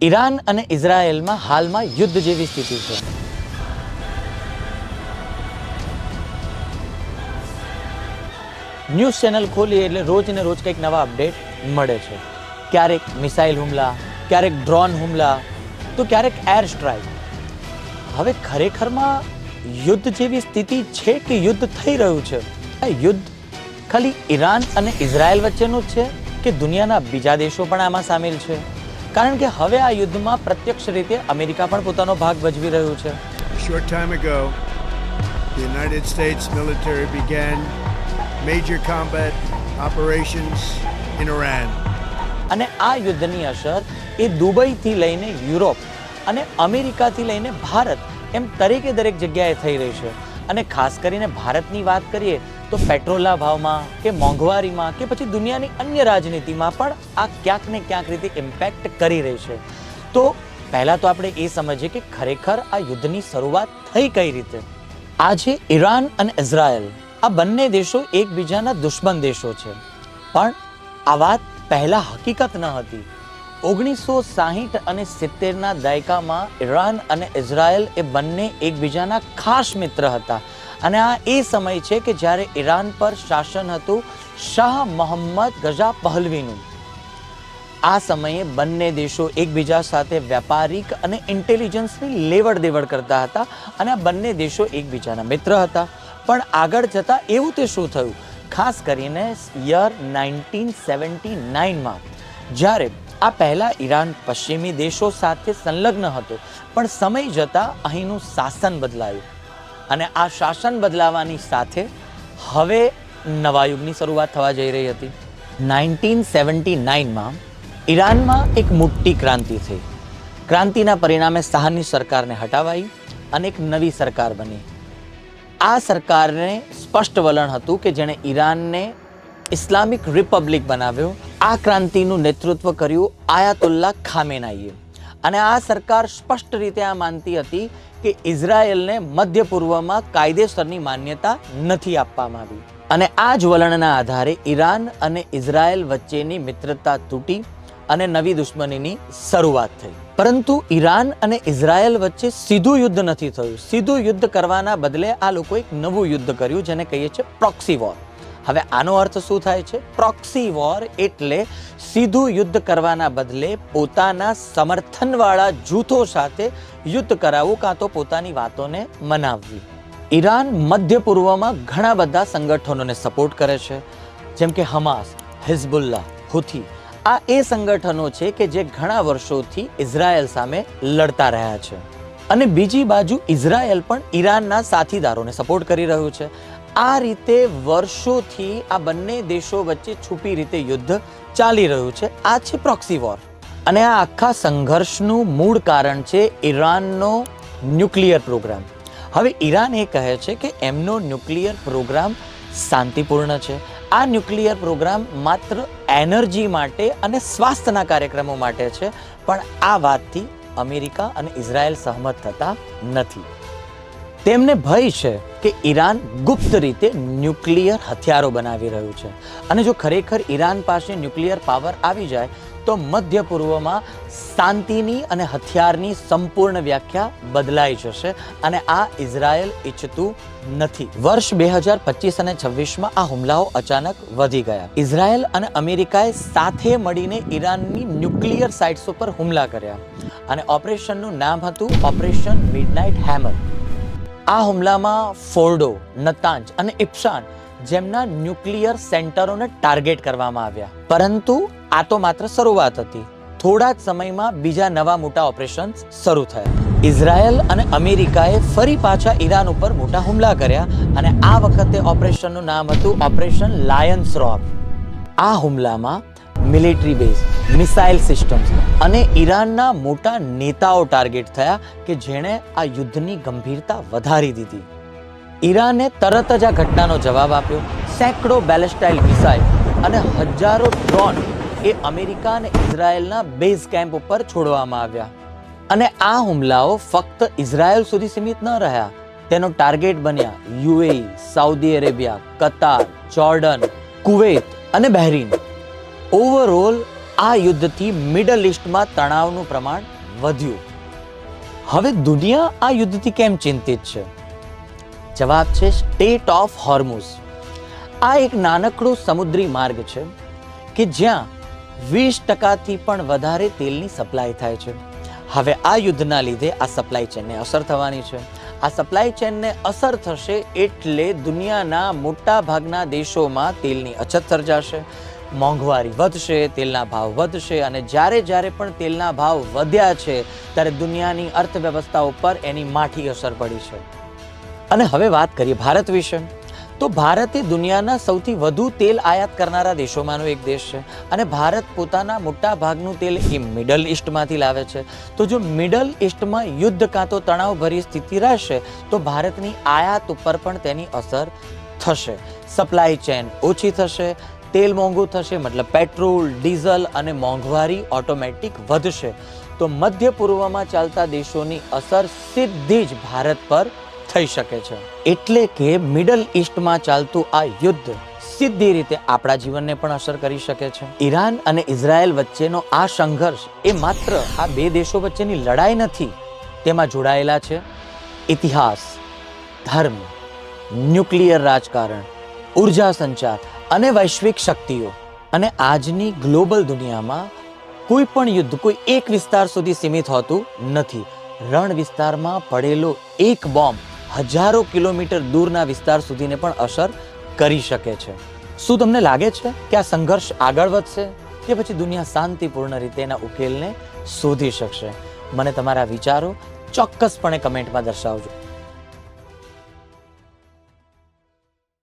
Iran અને ઇઝરાયેલમાં હાલમાં યુદ્ધ જેવી સ્થિતિ છે. ન્યૂઝ ચેનલ ખોલીએ એટલે રોજ ને રોજ કંઈક નવા અપડેટ મળે છે. ક્યારેક મિસાઇલ હુમલા, ક્યારેક ડ્રોન હુમલા, તો ક્યારેક એર સ્ટ્રાઇક. હવે ખરેખરમાં યુદ્ધ જેવી સ્થિતિ છે કે યુદ્ધ થઈ રહ્યું છે? આ યુદ્ધ ખાલી ઈરાન અને ઇઝરાયલ વચ્ચેનું જ છે કે દુનિયાના બીજા દેશો પણ આમાં સામેલ છે? કારણ કે હવે આ યુદ્ધમાં પ્રત્યક્ષ રીતે અમેરિકા પણ પોતાનો ભાગ ભજવી રહ્યું છે. Short time ago, the United States military began major combat operations in Iran. અને આ યુદ્ધની અસર એ દુબઈથી લઈને યુરોપ અને અમેરિકાથી લઈને ભારત એમ દરેકે દરેક જગ્યાએ થઈ રહી છે. અને ખાસ કરીને ભારતની વાત કરીએ તો પેટ્રોલના ભાવમાં કે મોંઘવારીમાં કે પછી દુનિયાની અન્ય રાજનીતિમાં પણ આ ક્યાંક ને ક્યાંક રીતે ઇમ્પેક્ટ કરી રહી છે. તો પહેલાં તો આપણે એ સમજીએ કે ખરેખર આ યુદ્ધની શરૂઆત થઈ કઈ રીતે. આજે ઈરાન અને ઇઝરાયલ આ બંને દેશો એકબીજાના દુશ્મન દેશો છે, પણ આ વાત પહેલા હકીકત ન હતી. 1960 અને 70ના દાયકામાં ઈરાન અને ઇઝરાયલ એ બંને એકબીજાના ખાસ મિત્ર હતા. અને આ એ સમય છે કે જ્યારે ઈરાન પર શાસન હતું શાહ મોહમ્મદ રઝા પહલવીનું. આ સમયે બંને દેશો એકબીજા સાથે વ્યાપારિક અને ઇન્ટેલિજન્સની લેવડ દેવડ કરતા હતા અને આ બંને દેશો એકબીજાના મિત્ર હતા. પણ આગળ જતાં એવું તે શું થયું, ખાસ કરીને યર 1979માં જ્યારે આ પહેલા ઈરાન પશ્ચિમી દેશો સાથે સંલગ્ન હતો, પણ સમય જતાં અહીંનું શાસન બદલાયું અને આ શાસન બદલાવાની સાથે હવે નવા યુગની શરૂઆત થવા જઈ રહી હતી. 1979માં ઈરાનમાં એક મોટી ક્રાંતિ થઈ. ક્રાંતિના પરિણામે શાહની સરકારને હટાવાઈ અને એક નવી સરકાર બની. આ સરકારને સ્પષ્ટ વલણ હતું કે જેણે ઈરાનને ઇસ્લામિક રિપબ્લિક બનાવ્યો. આ ક્રાંતિનું નેતૃત્વ કર્યું આયાતુલ્લા ખામેનાઈએ. અને આ સરકાર સ્પષ્ટ રીતે આ માનતી હતી કે ઇઝરાયેલને મધ્ય પૂર્વમાં કાયદેસરની માન્યતા નથી આપવામાં આવી. અને આ જ વલણના આધારે ઈરાન અને ઇઝરાયેલ વચ્ચેની મિત્રતા તૂટી અને નવી દુશ્મનીની શરૂઆત થઈ. પરંતુ ઈરાન અને ઇઝરાયલ વચ્ચે સીધું યુદ્ધ નથી થયું. સીધું યુદ્ધ કરવાના બદલે આ લોકો એક નવું યુદ્ધ કર્યું જેને કહીએ છીએ પ્રોક્સી વોર. હવે આનો અર્થ શું થાય છે? પ્રોક્સી વોર એટલે સીધું યુદ્ધ કરવાના બદલે પોતાના સમર્થનવાળા જૂથો સાથે યુદ્ધ કરાવવું કાં તો પોતાની વાતોને મનાવવી. ઈરાન મધ્ય પૂર્વમાં ઘણા બધા સંગઠનોને સપોર્ટ કરે છે, જેમ કે હમાસ, હિઝબુલ્લાહ, હુથી. આ એ સંગઠનો છે કે જે ઘણા વર્ષોથી ઇઝરાયલ સામે લડતા રહ્યા છે. અને બીજી બાજુ ઇઝરાયલ પણ ઈરાનના સાથીદારોને સપોર્ટ કરી રહ્યું છે. આ રીતે વર્ષોથી આ બંને દેશો વચ્ચે છુપી રીતે યુદ્ધ ચાલી રહ્યું છે. આ છે પ્રોક્સી વોર. અને આ આખા સંઘર્ષનું મૂળ કારણ છે ઈરાનનો ન્યુક્લિયર પ્રોગ્રામ. હવે ઈરાન એ કહે છે કે એમનો ન્યુક્લિયર પ્રોગ્રામ શાંતિપૂર્ણ છે. આ ન્યુક્લિયર પ્રોગ્રામ માત્ર એનર્જી માટે અને સ્વાસ્થ્યના કાર્યક્રમો માટે છે. પણ આ વાતથી અમેરિકા અને ઇઝરાયલ સહમત થતા નથી. તેમને ભય છે કે ઈરાન ગુપ્ત રીતે ન્યુક્લિયર હથિયારો બનાવી રહ્યું છે. અને જો ખરેખર ઈરાન પાસે ન્યુક્લિયર પાવર આવી જાય તો મધ્ય પૂર્વમાં શાંતિની અને હથિયારની સંપૂર્ણ વ્યાખ્યા બદલાઈ જશે. અને આ ઇઝરાયલ ઈચ્છતું નથી. વર્ષ 2025 અને 26માં આ હુમલાઓ અચાનક વધી ગયા. ઇઝરાયલ અને અમેરિકાએ સાથે મળીને ઈરાનની ન્યુક્લિયર સાઇટ્સ ઉપર હુમલા કર્યા અને ઓપરેશનનું નામ હતું ઓપરેશન મિડનાઇટ હેમર. આ હુમલામાં ફોર્ડો, નતાંજ અને ઇપ્શાન જેમના ન્યુક્લિયર સેન્ટરોને ટાર્ગેટ કરવામાં આવ્યા. પરંતુ આ તો માત્ર શરૂઆત હતી. થોડા જ સમયમાં બીજા નવા મોટા ઓપરેશન્સ શરૂ થયા. ઇઝરાયલ અને અમેરિકાએ ફરી પાછા ઈરાન ઉપર મોટા હુમલા કર્યા અને આ વખતે ઓપરેશનનું નામ હતું ઓપરેશન લાયન્સ રોક. આ હુમલામાં મિલિટરી બેઝ, મિસાઇલ સિસ્ટમ્સ અને ઈરાનના મોટા નેતાઓ ટાર્ગેટ થયા કે જેણે આ યુદ્ધની ગંભીરતા વધારી દીધી. ઈરાને તરત જ આ ઘટનાનો જવાબ આપ્યો. સેંકડો બેલિસ્ટાઇલ મિસાઇલ અને હજારો ડ્રોન એ અમેરિકા અને ઇઝરાયલના બેઝ કેમ્પ ઉપર છોડવામાં આવ્યા. અને આ હુમલાઓ ફક્ત ઇઝરાયલ સુધી સીમિત ન રહ્યા. તેનો ટાર્ગેટ બન્યા યુએઈ, સાઉદી અરેબિયા, કતાર, જોર્ડન, કુવૈત અને બહેરીન. ઓવરઓલ આ યુદ્ધથી મિડલ ઇસ્ટમાં તણાવનું પ્રમાણ વધ્યું. હવે દુનિયા આ યુદ્ધથી કેમ ચિંતિત છે? જવાબ છે સ્ટેટ ઓફ હોર્મુઝ. આ એક નાનકડો સમુદ્રી માર્ગ છે કે જ્યાં 20% પણ વધારે તેલની સપ્લાય થાય છે. હવે આ યુદ્ધના લીધે આ સપ્લાય ચેનને અસર થવાની છે. આ સપ્લાય ચેનને અસર થશે એટલે દુનિયાના મોટા ભાગના દેશોમાં તેલની અછત સર્જાશે, મોંઘવારી વધશે, તેલના ભાવ વધશે અને જ્યારે પણ તેલના ભાવ વધ્યા છે ત્યારે દુનિયાની અર્થવ્યવસ્થા ઉપર એની માઠી અસર પડી છે. અને હવે વાત કરીએ ભારત વિશે. તો ભારત એ દુનિયાના સૌથી વધુ તેલ આયાત કરનારા દેશોમાંનો એક દેશ છે અને ભારત પોતાના મોટા ભાગનું તેલ એ મિડલ ઇસ્ટમાંથી લાવે છે. તો જો મિડલ ઇસ્ટમાં યુદ્ધ કાં તો તણાવભરી સ્થિતિ રહેશે તો ભારતની આયાત ઉપર પણ તેની અસર થશે. સપ્લાય ચેન ઓછી થશે, તેલ મોંઘું થશે, મતલબ પેટ્રોલ, ડીઝલ અને મોંઘવારી ઓટોમેટિક વધશે. તો મધ્ય પૂર્વમાં ચાલતા દેશોની અસર સીધી જ ભારત પર થઈ શકે છે. એટલે કે મિડલ ઇસ્ટમાં ચાલતું આ યુદ્ધ સીધી રીતે આપણા જીવનને પણ અસર કરી શકે છે. ઈરાન અને ઇઝરાયલ વચ્ચેનો આ સંઘર્ષ એ માત્ર આ બે દેશો વચ્ચેની લડાઈ નથી. તેમાં જોડાયેલા છે ઇતિહાસ, ધર્મ, ન્યુક્લિયર રાજકારણ, ઉર્જા સંચાર અને વૈશ્વિક શક્તિઓ. અને આજની ગ્લોબલ દુનિયામાં કોઈ પણ યુદ્ધ કોઈ એક વિસ્તાર સુધી સીમિત હોતું નથી. રણ વિસ્તારમાં પડેલો એક બોમ્બ હજારો કિલોમીટર દૂરના વિસ્તાર સુધીને પણ અસર કરી શકે છે. શું તમને લાગે છે કે આ સંઘર્ષ આગળ વધશે કે પછી દુનિયા શાંતિપૂર્ણ રીતે એના ઉકેલને શોધી શકશે? મને તમારા વિચારો ચોક્કસપણે કમેન્ટમાં દર્શાવજો.